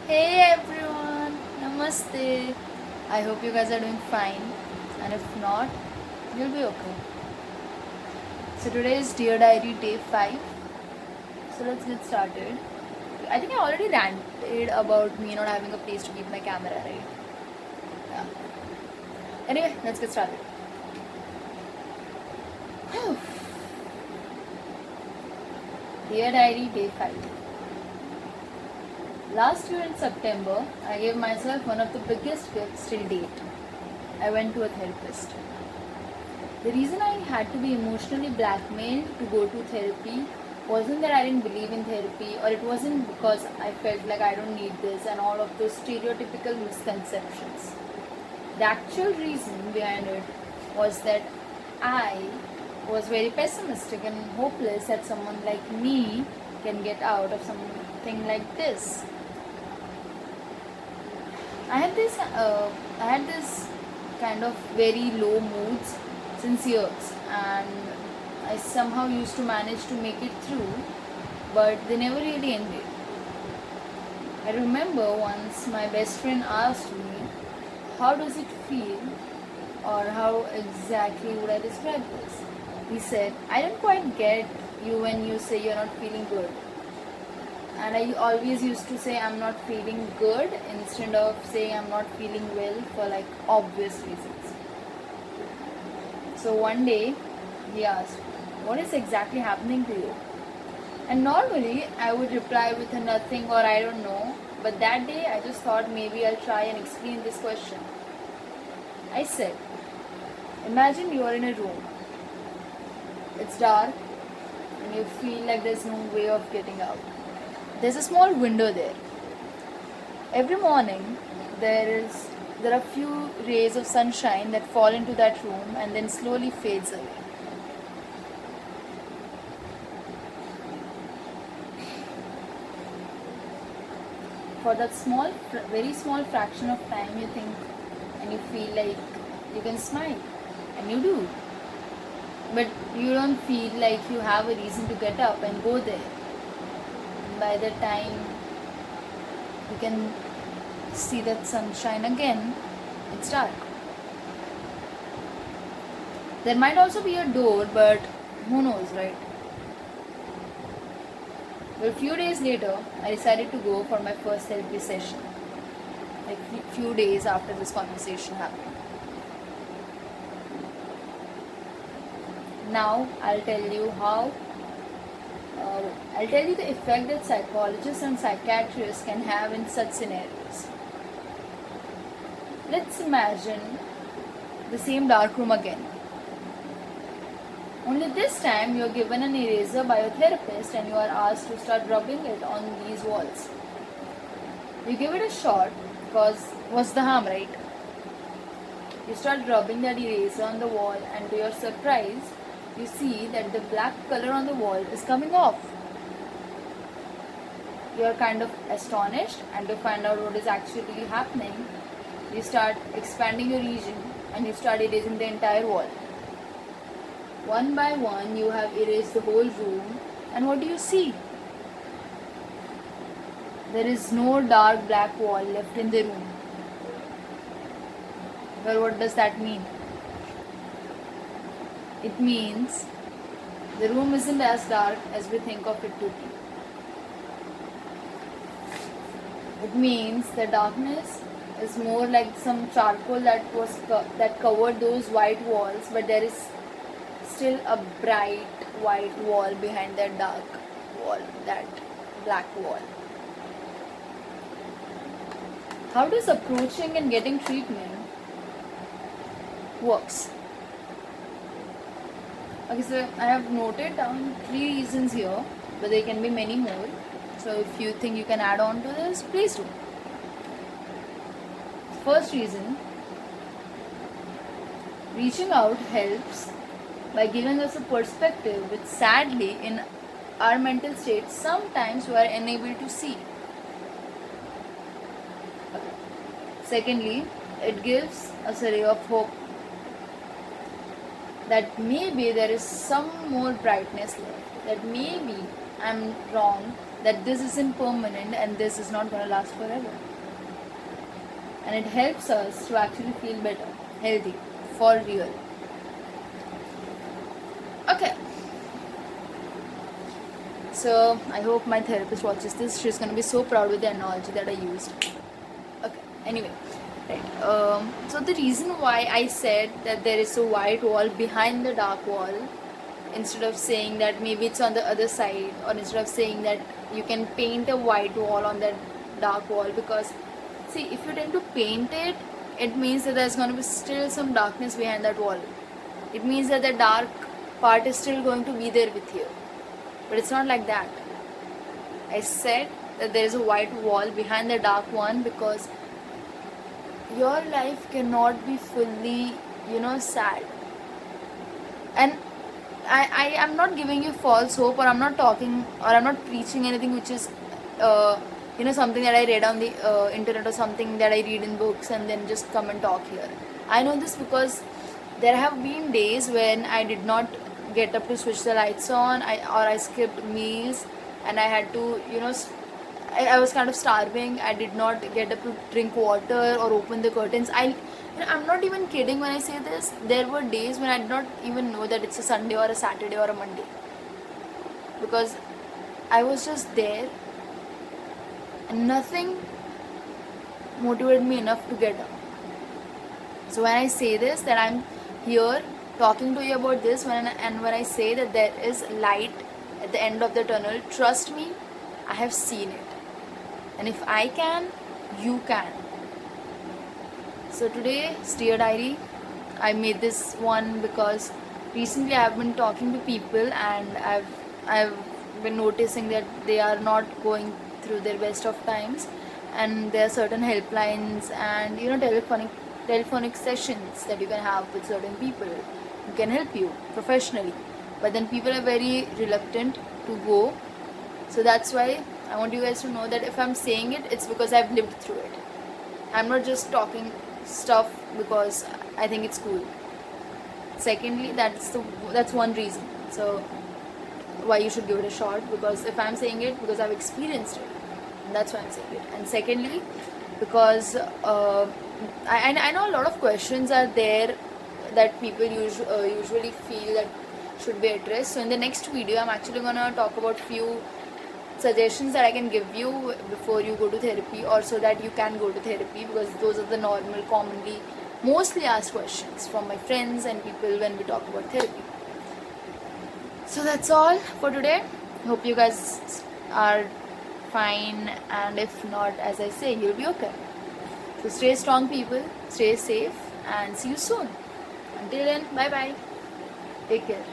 Hey everyone, Namaste. I hope you guys are doing fine, and if not, you'll be okay. So today is Dear Diary Day 5. So let's get started. I think I already ranted about me not having a place to keep my camera, right? Yeah. Anyway, let's get started. Dear Diary Day 5. Last year in September, I gave myself one of the biggest gifts till date. I went to a therapist. The reason I had to be emotionally blackmailed to go to therapy wasn't that I didn't believe in therapy, or it wasn't because I felt like I don't need this and all of those stereotypical misconceptions. The actual reason behind it was that I was very pessimistic and hopeless that someone like me can get out of something like this. I had this kind of very low moods since years, and I somehow used to manage to make it through, but they never really ended. I remember once my best friend asked me, "How does it feel?" or "How exactly would I describe this?" He said, "I don't quite get you when you say you're not feeling good." And I always used to say I'm not feeling good instead of saying I'm not feeling well for like obvious reasons. So one day he asked, "What is exactly happening to you?" And normally I would reply with a nothing or I don't know, but that day I just thought maybe I'll try and explain this question. I said, "Imagine you are in a room. It's dark and you feel like there's no way of getting out. There's a small window there. Every morning there are few rays of sunshine that fall into that room and then slowly fades away. For that very small fraction of time you think and you feel like you can smile, and you do, but you don't feel like you have a reason to get up and go there. And by the time you can see that sunshine again, it's dark. There might also be a door, but who knows, right? But a few days later, I decided to go for my first therapy session. Like few days after this conversation happened. Now I'll tell you the effect that psychologists and psychiatrists can have in such scenarios. Let's imagine the same dark room again. Only this time you're given an eraser by your therapist and you are asked to start rubbing it on these walls. You give it a shot because what's the harm, right? You start rubbing that eraser on the wall, and to your surprise, you see that the black color on the wall is coming off. You are kind of astonished, and to find out what is actually happening, you start expanding your region and you start erasing the entire wall. One by one, you have erased the whole room, and what do you see? There is no dark black wall left in the room. Well, what does that mean? It means the room isn't as dark as we think of it to be. It means the darkness is more like some charcoal that covered those white walls, but there is still a bright white wall behind that dark wall, that black wall. How does approaching and getting treatment works? Okay, so I have noted down 3 reasons here, but there can be many more. So if you think you can add on to this, please do. First reason, reaching out helps by giving us a perspective which sadly in our mental state sometimes we are unable to see. Okay. Secondly, it gives us a ray of hope that maybe there is some more brightness left, that maybe I'm wrong that this isn't permanent and this is not going to last forever. And it helps us to actually feel better, healthy, for real. Okay. So I hope my therapist watches this. She's going to be so proud with the analogy that I used. Okay, anyway. Right. So the reason why I said that there is a white wall behind the dark wall, instead of saying that maybe it's on the other side, or instead of saying that you can paint a white wall on that dark wall, because see, if you tend to paint it, it means that there's going to be still some darkness behind that wall. It means that the dark part is still going to be there with you. But it's not like that. I said that there is a white wall behind the dark one because your life cannot be fully, sad. And I am not giving you false hope, or I'm not talking, or I'm not preaching anything which is something that I read on the internet, or something that I read in books and then just come and talk here. I know this because there have been days when I did not get up to switch the lights on, or I skipped meals, and I had to, I was kind of starving. I did not get up to drink water or open the curtains. I'm not even kidding when I say this. There were days when I did not even know that it's a Sunday or a Saturday or a Monday, because I was just there and nothing motivated me enough to get up. So when I say this, that I'm here talking to you about this, when I say that there is light at the end of the tunnel, trust me, I have seen it. And if I can, you can. So today, Dear Diary, I made this one because recently I have been talking to people, and I've been noticing that they are not going through their best of times, and there are certain helplines and telephonic sessions that you can have with certain people who can help you professionally. But then people are very reluctant to go. So that's why I want you guys to know that if I'm saying it, it's because I've lived through it. I'm not just talking stuff because I think it's cool. Secondly, that's one reason. So why you should give it a shot, because if I'm saying it, because I've experienced it, and that's why I'm saying it. And secondly, because I know a lot of questions are there that people usually feel that should be addressed. So in the next video, I'm actually gonna talk about few suggestions that I can give you before you go to therapy, or so that you can go to therapy, because those are the normal, commonly, mostly asked questions from my friends and people when we talk about therapy. So that's all for today. Hope you guys are fine, and if not, as I say, you'll be okay. So stay strong, people, stay safe, and see you soon. Until then, bye bye. Take care.